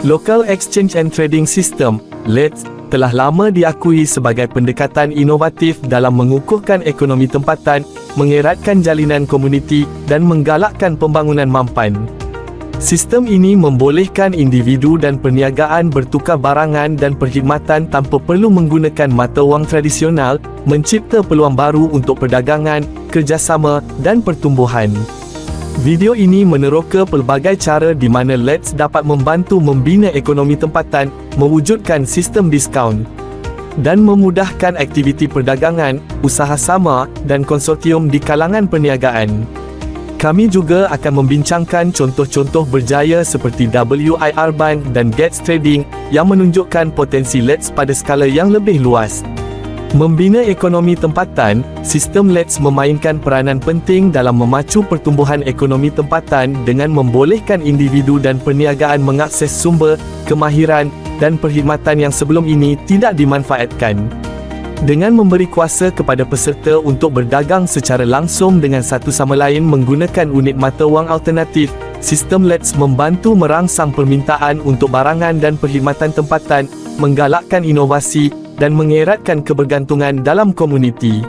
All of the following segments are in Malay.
Local Exchange and Trading System, LETS, telah lama diakui sebagai pendekatan inovatif dalam mengukuhkan ekonomi tempatan, mengeratkan jalinan komuniti, dan menggalakkan pembangunan mampan. Sistem ini membolehkan individu dan perniagaan bertukar barangan dan perkhidmatan tanpa perlu menggunakan mata wang tradisional, mencipta peluang baru untuk perdagangan, kerjasama, dan pertumbuhan. Video ini meneroka pelbagai cara di mana LETS dapat membantu membina ekonomi tempatan, mewujudkan sistem diskaun, dan memudahkan aktiviti perdagangan, usaha sama, dan konsortium di kalangan perniagaan. Kami juga akan membincangkan contoh-contoh berjaya seperti WIR Bank dan Getz Trading yang menunjukkan potensi LETS pada skala yang lebih luas. Membina ekonomi tempatan, sistem LETS memainkan peranan penting dalam memacu pertumbuhan ekonomi tempatan dengan membolehkan individu dan perniagaan mengakses sumber, kemahiran, dan perkhidmatan yang sebelum ini tidak dimanfaatkan. Dengan memberi kuasa kepada peserta untuk berdagang secara langsung dengan satu sama lain menggunakan unit mata wang alternatif, sistem LETS membantu merangsang permintaan untuk barangan dan perkhidmatan tempatan, menggalakkan inovasi, dan mengeratkan kebergantungan dalam komuniti.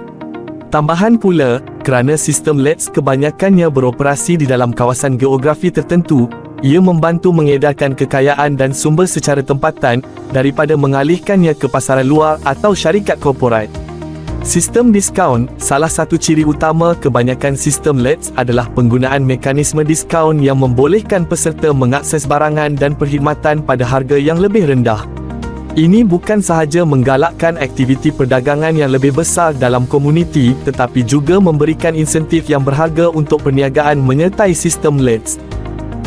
Tambahan pula, kerana sistem LETS kebanyakannya beroperasi di dalam kawasan geografi tertentu, ia membantu mengedarkan kekayaan dan sumber secara tempatan, daripada mengalihkannya ke pasaran luar atau syarikat korporat. Sistem diskaun, salah satu ciri utama kebanyakan sistem LETS adalah penggunaan mekanisme diskaun yang membolehkan peserta mengakses barangan dan perkhidmatan pada harga yang lebih rendah. Ini bukan sahaja menggalakkan aktiviti perdagangan yang lebih besar dalam komuniti, tetapi juga memberikan insentif yang berharga untuk perniagaan menyertai sistem LETS.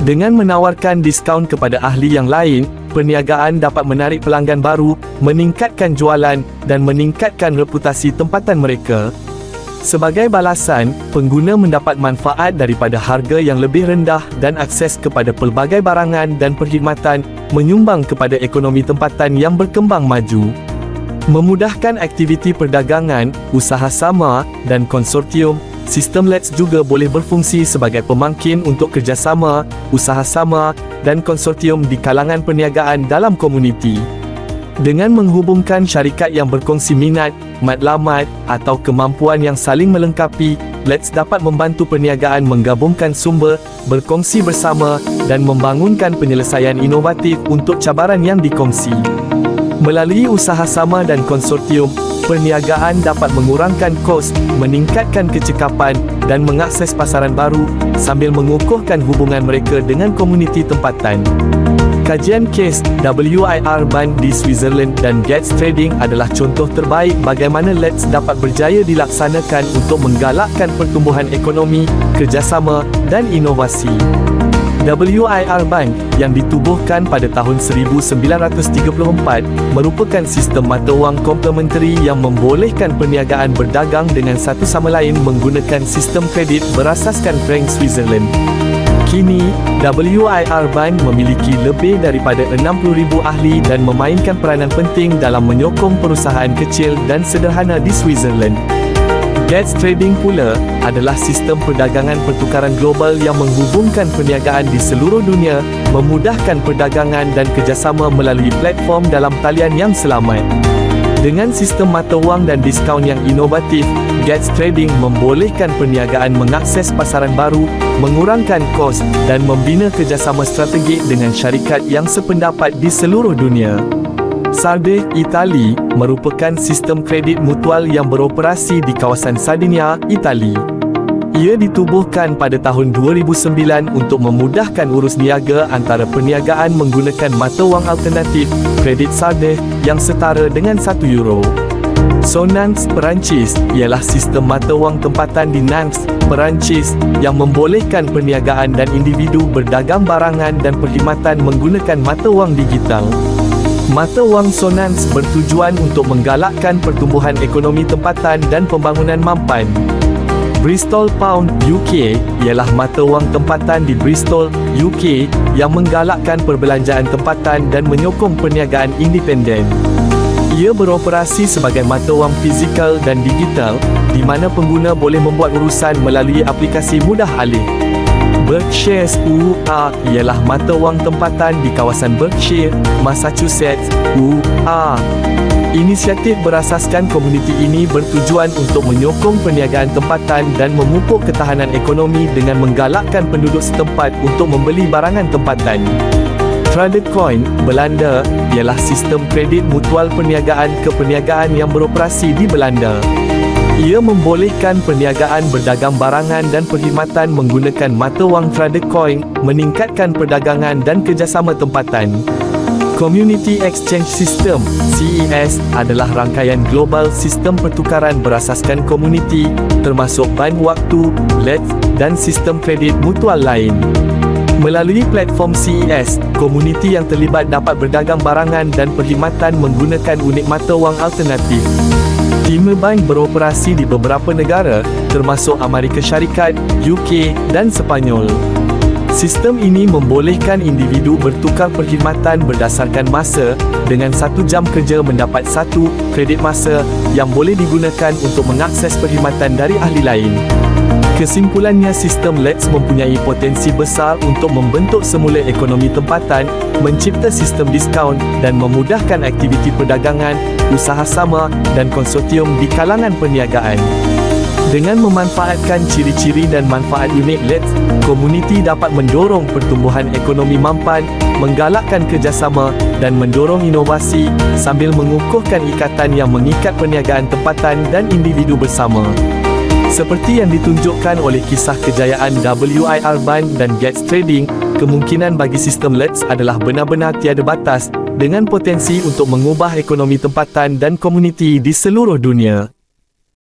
Dengan menawarkan diskaun kepada ahli yang lain, perniagaan dapat menarik pelanggan baru, meningkatkan jualan, dan meningkatkan reputasi tempatan mereka. Sebagai balasan, pengguna mendapat manfaat daripada harga yang lebih rendah dan akses kepada pelbagai barangan dan perkhidmatan, menyumbang kepada ekonomi tempatan yang berkembang maju. Memudahkan aktiviti perdagangan, usaha sama, dan konsortium, sistem LETS juga boleh berfungsi sebagai pemangkin untuk kerjasama, usaha sama, dan konsortium di kalangan perniagaan dalam komuniti. Dengan menghubungkan syarikat yang berkongsi minat, matlamat, atau kemampuan yang saling melengkapi, LETS dapat membantu perniagaan menggabungkan sumber, berkongsi bersama, dan membangunkan penyelesaian inovatif untuk cabaran yang dikongsi. Melalui usaha sama dan konsortium, perniagaan dapat mengurangkan kos, meningkatkan kecekapan, dan mengakses pasaran baru, sambil mengukuhkan hubungan mereka dengan komuniti tempatan. Kajian kes WIR Bank di Switzerland dan Getz Trading adalah contoh terbaik bagaimana LETS dapat berjaya dilaksanakan untuk menggalakkan pertumbuhan ekonomi, kerjasama, dan inovasi. WIR Bank, yang ditubuhkan pada tahun 1934, merupakan sistem mata wang komplementari yang membolehkan perniagaan berdagang dengan satu sama lain menggunakan sistem kredit berasaskan franc Switzerland. Kini, WIR Bank memiliki lebih daripada 60,000 ahli dan memainkan peranan penting dalam menyokong perusahaan kecil dan sederhana di Switzerland. Getz Trading pula adalah sistem perdagangan pertukaran global yang menghubungkan perniagaan di seluruh dunia, memudahkan perdagangan dan kerjasama melalui platform dalam talian yang selamat. Dengan sistem mata wang dan diskaun yang inovatif, Getz Trading membolehkan perniagaan mengakses pasaran baru, mengurangkan kos, dan membina kerjasama strategik dengan syarikat yang sependapat di seluruh dunia. Sarde, Itali, merupakan sistem kredit mutual yang beroperasi di kawasan Sardinia, Itali. Ia ditubuhkan pada tahun 2009 untuk memudahkan urus niaga antara perniagaan menggunakan mata wang alternatif, kredit Sarde, yang setara dengan €1. Sonance, Perancis, ialah sistem mata wang tempatan di Nantes, Perancis, yang membolehkan perniagaan dan individu berdagang barangan dan perkhidmatan menggunakan mata wang digital. Mata wang Sonance bertujuan untuk menggalakkan pertumbuhan ekonomi tempatan dan pembangunan mampan. Bristol Pound, UK, ialah mata wang tempatan di Bristol, UK, yang menggalakkan perbelanjaan tempatan dan menyokong perniagaan independen. Ia beroperasi sebagai mata wang fizikal dan digital, di mana pengguna boleh membuat urusan melalui aplikasi mudah alih. Berkshires UA ialah mata wang tempatan di kawasan Berkshire, Massachusetts, UA. Inisiatif berasaskan komuniti ini bertujuan untuk menyokong perniagaan tempatan dan memupuk ketahanan ekonomi dengan menggalakkan penduduk setempat untuk membeli barangan tempatan. Tradecoin, Belanda, ialah sistem kredit mutual perniagaan ke perniagaan yang beroperasi di Belanda. Ia membolehkan perniagaan berdagang barangan dan perkhidmatan menggunakan mata wang Tradecoin, meningkatkan perdagangan dan kerjasama tempatan. Community Exchange System (CES) adalah rangkaian global sistem pertukaran berasaskan komuniti, termasuk bahan waktu, LEDs, dan sistem kredit mutual lain. Melalui platform CES, komuniti yang terlibat dapat berdagang barangan dan perkhidmatan menggunakan unit mata wang alternatif. 5 bank beroperasi di beberapa negara, termasuk Amerika Syarikat, UK, dan Sepanyol. Sistem ini membolehkan individu bertukar perkhidmatan berdasarkan masa, dengan 1 jam kerja mendapat 1 kredit masa yang boleh digunakan untuk mengakses perkhidmatan dari ahli lain. Kesimpulannya, sistem LEDs mempunyai potensi besar untuk membentuk semula ekonomi tempatan, mencipta sistem diskaun, dan memudahkan aktiviti perdagangan, usaha sama, dan konsortium di kalangan perniagaan. Dengan memanfaatkan ciri-ciri dan manfaat unik LEDs, komuniti dapat mendorong pertumbuhan ekonomi mampan, menggalakkan kerjasama, dan mendorong inovasi, sambil mengukuhkan ikatan yang mengikat perniagaan tempatan dan individu bersama. Seperti yang ditunjukkan oleh kisah kejayaan WIR Bank dan Gates Trading, kemungkinan bagi sistem LEDs adalah benar-benar tiada batas, dengan potensi untuk mengubah ekonomi tempatan dan komuniti di seluruh dunia.